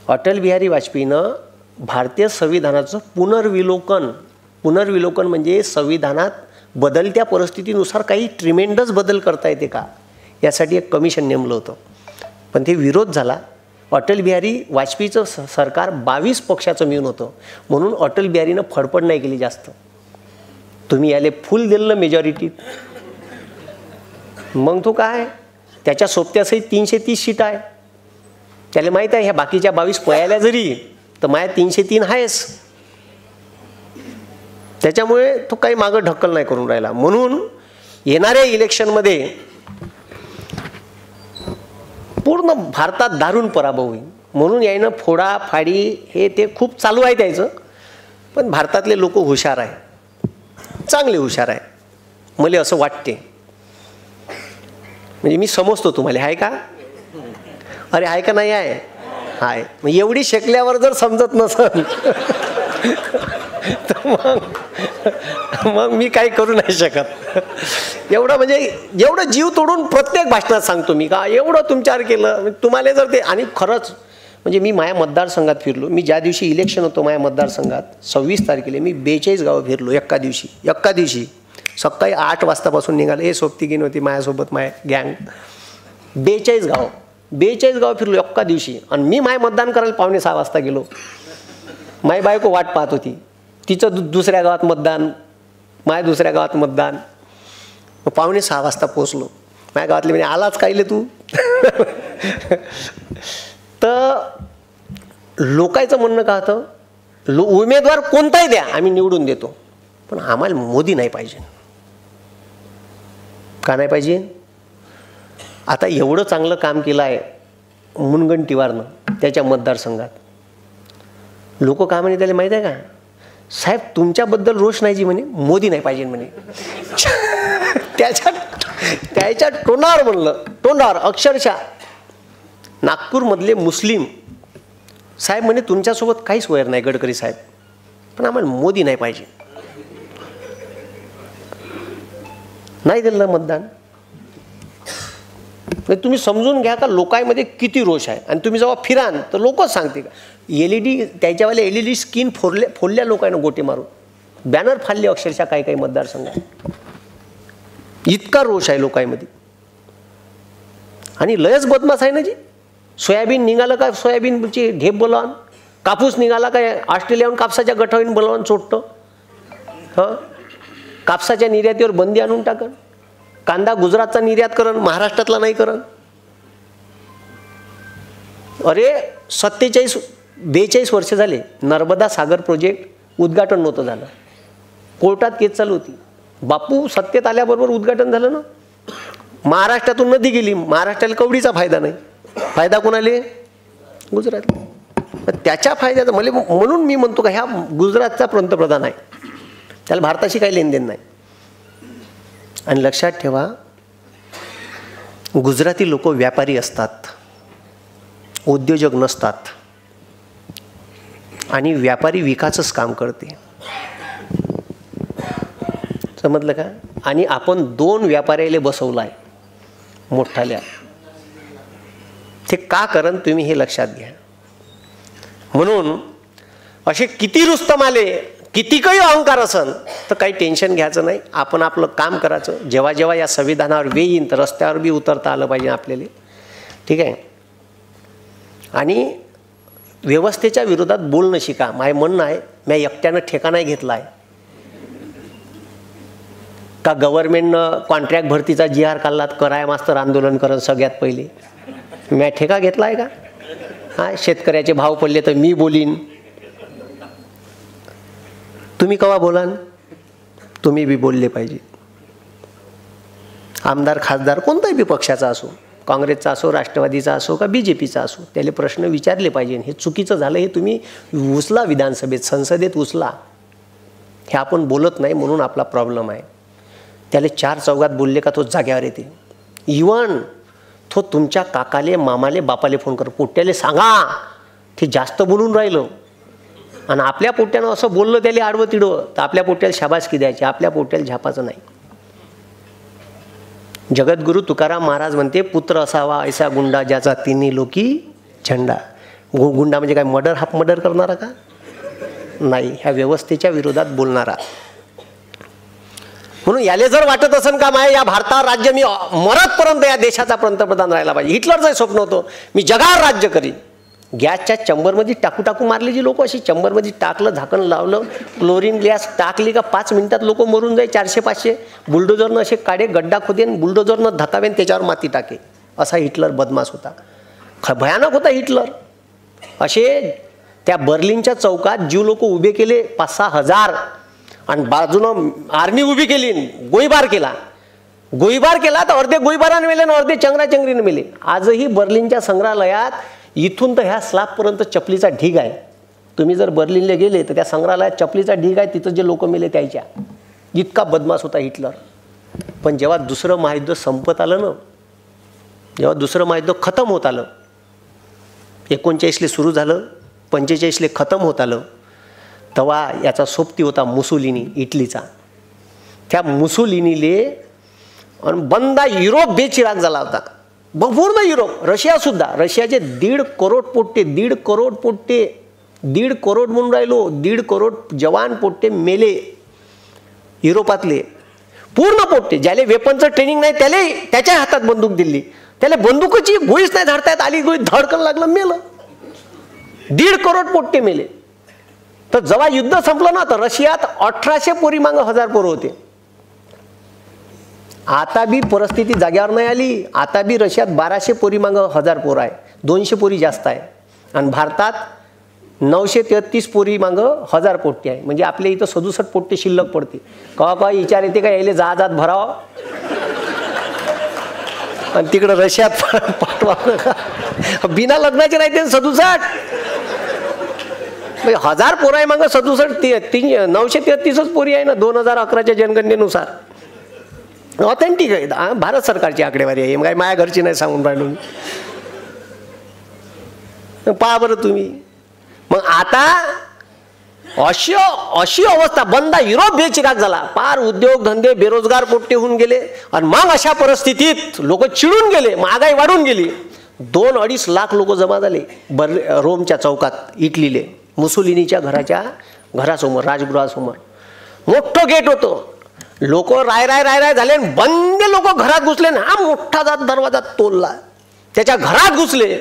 अटल बिहारी वाजपेयीनं भारतीय संविधानाचं पुनर्विलोकन म्हणजे संविधानात बदलत्या परिस्थितीनुसार काही ट्रिमेंडस बदल करता येते का, यासाठी एक कमिशन नेमलं होतं, पण ते विरोध झाला. अटल बिहारी वाजपेयीचं सरकार 22 पक्षाचं मिळून होतं, म्हणून अटल बिहारीनं फडफड नाही केली जास्त. तुम्ही याले फुल दिलं मेजॉरिटी, मग तो काय त्याच्या सोबत्यासही 330 सीट आहे. त्याला माहीत आहे ह्या बाकीच्या 22 पळाल्या जरी तर माझ्या 303 आहेच. त्याच्यामुळे तो काही मागं ढक्कल नाही करून राहिला. म्हणून येणाऱ्या इलेक्शनमध्ये पूर्ण भारतात दारुण पराभव होईल. म्हणून यानं फोडाफाडी हे ते खूप चालू आहे त्याचं, पण भारतातले लोक हुशार आहे, चांगले हुशार आहे, मला असं वाटते. म्हणजे मी समजतो तुम्हाला, आहे का? अरे आहे का नाही आहे? आहे. मग एवढी शेकल्यावर जर समजत नसेल तर मग मी काही करू नाही शकत. एवढं म्हणजे एवढं जीव तोडून प्रत्येक भाषणात सांगतो मी का एवढं तुमच्यावर केलं तुम्हाला जर ते. आणि खरंच म्हणजे मी माझ्या मतदारसंघात फिरलो. मी ज्या दिवशी इलेक्शन होतं माझ्या मतदारसंघात 26 तारखेला मी 42 गावं फिरलो एका दिवशी. सकाळी 8 वाजतापासून निघाले. हे सोबती होती माझ्यासोबत माझ्या गँग. 42 गाव फिरलो एका दिवशी. आणि मी माझ्या मतदान करायला 5:45 वाजता गेलो. माझी बायको वाट पाहत होती, तिचं दुसऱ्या गावात मतदान, माझ्या दुसऱ्या गावात मतदान. 5:45 वाजता पोचलो. माझ्या गावातले म्हणजे आलाच कायले तू. तर लोकांचं म्हणणं का होतं, उमेदवार कोणताही द्या आम्ही निवडून देतो, पण आम्हाला मोदी नाही पाहिजे. का नाही पाहिजे? आता एवढं चांगलं काम केलं आहे मुनगंटीवारनं त्याच्या मतदारसंघात. लोक का म्हणे त्याला माहीत आहे का, साहेब तुमच्याबद्दल रोष नाही जी म्हणे, मोदी नाही पाहिजे म्हणे. त्याच्या तोंडावर म्हणलं, तोंडावर अक्षरशः. नागपूरमधले मुस्लिम साहेब म्हणे तुमच्यासोबत काहीच वैर नाही गडकरी साहेब, पण आम्हाला मोदी नाही पाहिजे. नाही दिलं मतदान. तुम्ही समजून घ्या का लोकांमध्ये किती रोष आहे. आणि तुम्ही जेव्हा फिरान तर लोकच सांगते का LED त्याच्यावाले LED स्क्रीन फोडल्या लोकांना गोटे मारून, बॅनर फाडले अक्षरशः काही मतदारसंघात. इतका रोष आहे लोकांमध्ये. आणि लयच बदमाश आहे ना जी. सोयाबीन निघालं का सोयाबीनची ढेप बोलावून, कापूस निघाला काय ऑस्ट्रेलियाहून कापसाच्या गठावून बोलावून चोटतं. कापसाच्या निर्यातीवर बंदी आणून टाकन. कांदा गुजरातचा निर्यात करण, महाराष्ट्रातला नाही करण. अरे 42 वर्ष झाले नर्मदा सागर प्रोजेक्ट उद्घाटन नव्हतं झालं. कोर्टात केस चालू होती. बापू सत्तेत आल्याबरोबर उद्घाटन झालं ना. महाराष्ट्रातून नदी गेली, महाराष्ट्राला कवडीचा फायदा नाही. फायदा कोणाले? गुजरात. त्याच्या फायद्याचं मला, म्हणून मी म्हणतो का ह्या गुजरातचा पंतप्रधान आहे, त्याला भारताशी काही लेनदेन नाही. आणि लक्षात ठेवा गुजराती लोक व्यापारी असतात, उद्योजक नसतात. आणि व्यापारी विकासच काम करते, समजलं का? आणि आपण 2 व्यापाऱ्याला बसवलाय मोठाल्या. ते का करण तुम्ही हे लक्षात घ्या. म्हणून असे किती रुस्तम आले, किती काही अहंकार असन तर काही टेन्शन घ्यायचं नाही. आपण आपलं काम करायचं. जेव्हा जेव्हा या संविधानावर वेळ येईन तर रस्त्यावर बी उतरता आलं पाहिजे आपल्याला. ठीक आहे. आणि व्यवस्थेच्या विरोधात बोलणं शिका. माझं म्हणणं आहे, मी एकट्यानं ठेका नाही घेतला आहे का गव्हर्नमेंटनं कॉन्ट्रॅक्ट भरतीचा GR काढला कराय मास्तर आंदोलन करण सगळ्यात पहिले. मी ठेका घेतला आहे का? हां, शेतकऱ्याचे भाव पडले तर मी बोलीन. तुम्ही केव्हा बोलान? तुम्ही बी बोलले पाहिजे. आमदार खासदार कोणताही बी पक्षाचा असो, काँग्रेसचा असो, राष्ट्रवादीचा असो का BJPचा असो, त्याले प्रश्न विचारले पाहिजे. हे चुकीचं झालं हे तुम्ही उचला, विधानसभेत संसदेत उचला. हे आपण बोलत नाही म्हणून आपला प्रॉब्लेम आहे. त्याला 4 चौघात बोलले का तो जाग्यावर येते. इवन तो तुमच्या काकाले, मामाले, बापाले फोन कर, पोट्याले सांगा ते जास्त बोलून राहिलं. आणि आपल्या पोट्यानं असं बोललं त्याला आडवं तिडवं तर आपल्या पोट्याला शाबासकी द्यायची, आपल्या पोट्याला झापाचं नाही. जगद्गुरु तुकाराम महाराज म्हणते, पुत्र असावा ऐसा गुंडा ज्याचा तिन्ही लोकी झंडा. गुंडा म्हणजे काय हाफ मर्डर करणारा का? नाही, ह्या व्यवस्थेच्या विरोधात बोलणारा. म्हणून याले जर वाटत असेल का माय या भारतावर राज्य मी मरतपर्यंत या देशाचा पंतप्रधान राहायला पाहिजे, हिटलरचं स्वप्न होतं मी जगावर राज्य करीन. गॅसच्या चंबरमध्ये टाकू मारली जी लोक, अशी चंबरमध्ये टाकलं, झाकण लावलं, क्लोरीन गॅस टाकली का 5 मिनिटात लोक मरून जाई. 400-500 बुलडोजरनं असे काढे, गड्डा खोदेन, बुलडोजरनं धकावेन, त्याच्यावर माती टाके. असा हिटलर बदमाश होता, भयानक होता हिटलर. असे त्या बर्लिनच्या चौकात जीव लोक उभे केले 5-6 हजार, आणि बाजूनं आर्मी उभी केली, गोळीबार केला तर अर्धे गोळीबाराने मेले आणि अर्धे चंगराचंगरीने मेले. आजही बर्लिनच्या संग्रहालयात इथून तर ह्या स्लॅबपर्यंत चपलीचा ढीग आहे. तुम्ही जर बर्लिनला गेले तर त्या संग्रहालयात चपलीचा ढीग आहे, तिथं जे लोक मेले त्याच्या. इतका बदमाश होता हिटलर. पण जेव्हा दुसरं महायुद्ध संपत आलं ना, जेव्हा दुसरं महायुद्ध खतम होत आलं, 39ले सुरू झालं, 45ले खतम होत आलं, तेव्हा याचा सोबती होता मुसोलिनी, इटलीचा. त्या मुसोलिनीले बंदा युरोप बेचिराग झाला होता, पूर्ण युरोप. रशियासुद्धा, रशियाचे 1.5 करोड पोट्टे, 1.5 करोड पोट्टे, 1.5 करोड म्हणून राहिलो, 1.5 करोड जवान पोट्टे मेले युरोपातले, पूर्ण पोट्टे. ज्याला वेपनचं ट्रेनिंग नाही त्याला त्याच्या हातात बंदूक दिली, त्याला बंदुकीची गोळीच नाही झाडता येत आली, गोळी धडकन लागलं, मेलं. 1.5 करोड पोट्टे मेले. तर जेव्हा युद्ध संपलं ना, तर रशियात 1800 पोरी मागं 1000 पोरं होते. आता बी परिस्थिती जाग्यावर नाही आली. आता बी रशियात 1200 पोरी मागं 1000 पोरं आहे, 200 पोरी जास्त आहे. आणि भारतात 933 पोरी मागं 1000 पोट्टे आहे. म्हणजे आपल्या इथं 67 पोट्टे शिल्लक पडते. कवा विचार येते का यायले जहाजात भरावं आणि तिकडं रशियात पाठवावं का? बिना लग्नाचे राहते 67. 1000 पोरं आहे मागं 67, 933च पोरी आहे ना 2011च्या जनगणनेनुसार. ऑथेंटिक आहे, भारत सरकारची आकडेवारी आहे, काय माझ्या घरची नाही सांगून राहिलो. पहा बरं तुम्ही. मग आता अशी अवस्था, बंदा युरोप बेचिराग झाला, पार उद्योग धंदे बेरोजगार पोट्टे होऊन गेले. आणि मग अशा परिस्थितीत लोक चिडून गेले, महागाई वाढून गेली. 2-2.5 लाख लोक जमा झाले रोमच्या चौकात इटलीले, मुसोलिनीच्या घरासमोर, राजगृहासमोर. मोठं गेट होतं, लोक राय झाले, बंदे लोक घरात घुसले ना, हा मोठा जात दरवाजा तोडला, त्याच्या घरात घुसले.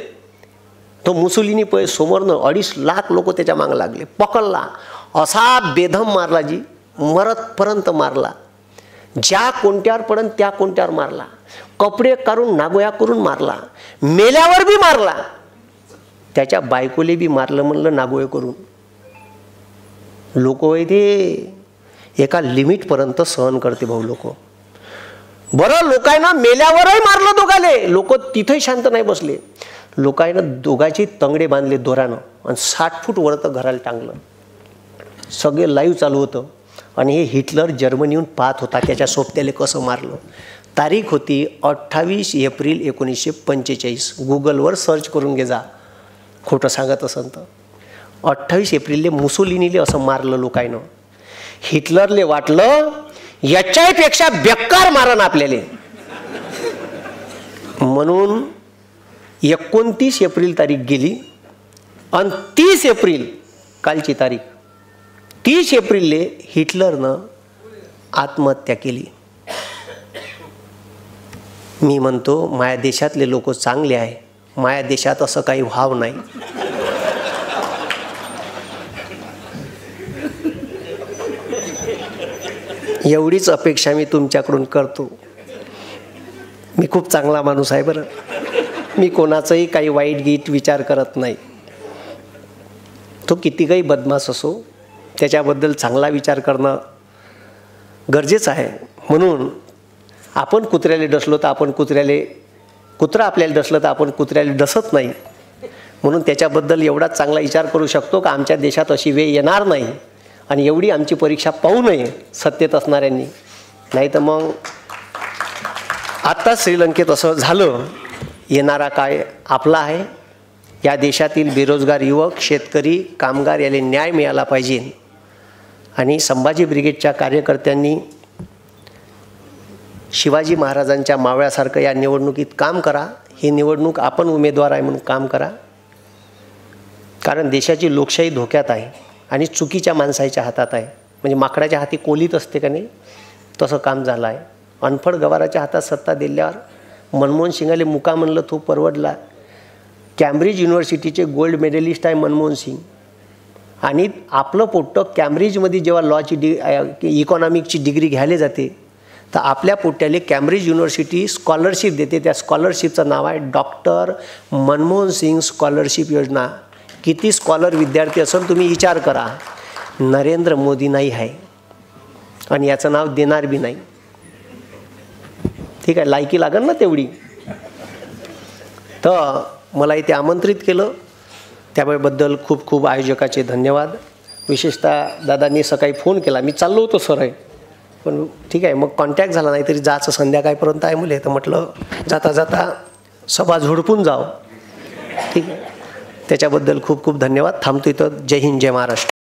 तो मुसोलिनी समोरनं 2.5 लाख लोक त्याच्या मागे लागले, पकडला, असा बेधम मारला जी, मरतपर्यंत मारला. ज्या कोणत्यावर पडन त्या कोणत्यावर मारला, कपडे काढून नागोया करून मारला, मेल्यावर बी मारला, त्याच्या बायकोले बी मारलं म्हणलं नागोया करून. लोक ते एका लिमिटपर्यंत सहन करते भाऊ लोक. बरं लोकांना मेल्यावरही मारलं दोघाले, लोक तिथेही शांत नाही बसले. लोकांना दोघांचे तंगडे बांधले दोरानं आणि 60 फूट वरतं घराला टांगलं. सगळे लाईव्ह चालू होतं. आणि हे हिटलर जर्मनीहून पाहत होता त्याच्या सोबत्याला कसं मारलं. तारीख होती 28 एप्रिल 1945. गुगलवर सर्च करून घे जा, खोटं सांगत असेल तर. 28 एप्रिलले मुसोलिनीले असं मारलं लोकांना. हिटलरले वाटलं याच्यापेक्षा बेकार मारण आपल्याला, म्हणून 29 एप्रिल तारीख गेली आणि 30 एप्रिल कालची तारीख, 30 एप्रिलले हिटलरनं आत्महत्या केली. मी म्हणतो माझ्या देशातले लोक चांगले आहे, माझ्या देशात असं काही व्हाव नाही. एवढीच अपेक्षा मी तुमच्याकडून करतो. मी खूप चांगला माणूस आहे बरं, मी कोणाचाही काही वाईट गीत विचार करत नाही. तो किती काही बदमाश असो त्याच्याबद्दल चांगला विचार करणं गरजेचं आहे. म्हणून आपण कुत्र्याला डसलो तर आपण कुत्रा आपल्याला डसलं तर आपण कुत्र्याला डसत नाही. म्हणून त्याच्याबद्दल एवढाच चांगला विचार करू शकतो का आमच्या देशात अशी वेळ येणार नाही आणि एवढी आमची परीक्षा पाहू नये सत्तेत असणाऱ्यांनी. नाही तर मग आत्ता श्रीलंकेत असं झालं. येणारा काळ आपला आहे. या देशातील बेरोजगार युवक, शेतकरी, कामगार याला न्याय मिळाला पाहिजे. आणि संभाजी ब्रिगेडच्या कार्यकर्त्यांनी शिवाजी महाराजांच्या मावळ्यासारखं या निवडणुकीत काम करा. ही निवडणूक आपण उमेदवार आहे म्हणून काम करा, कारण देशाची लोकशाही धोक्यात आहे आणि चुकीच्या माणसाच्या हातात आहे. म्हणजे माकडाच्या हाती कोलीत असते का नाही, तसं काम झालं आहे. अनफड गवाराच्या हातात सत्ता दिल्यावर मनमोहन सिंगाले मुका म्हणलं तो परवडला. कॅम्ब्रिज युनिव्हर्सिटीचे गोल्ड मेडलिस्ट आहे मनमोहन सिंग, आणि आपलं पोट्टं कॅम्ब्रिजमध्ये जेव्हा लॉची इकॉनॉमिकची डिग्री घ्यायला जाते तर आपल्या पोट्ट्याला कॅम्ब्रिज युनिव्हर्सिटी स्कॉलरशिप देते. त्या स्कॉलरशिपचं नाव आहे डॉक्टर मनमोहन सिंग स्कॉलरशिप योजना. किती स्कॉलर विद्यार्थी असेल तुम्ही विचार करा. नरेंद्र मोदी नाही आहे आणि याचं नाव देणार बी नाही. ठीक आहे, लायकी लागेल ना तेवढी. तर मला इथे आमंत्रित केलं त्याबद्दल खूप खूप आयोजकाचे धन्यवाद. विशेषतः दादांनी सकाळी फोन केला, मी चाललो होतो सर आहे, पण ठीक आहे मग कॉन्टॅक्ट झाला, नाहीतरी जायचं संध्याकाळपर्यंत आहे मुले, तर म्हटलं जाता जाता सभा झोडपून जाव. ठीक आहे, त्याच्याबद्दल खूप खूप धन्यवाद. थांबतो इथं. जय हिंद, जय महाराष्ट्र.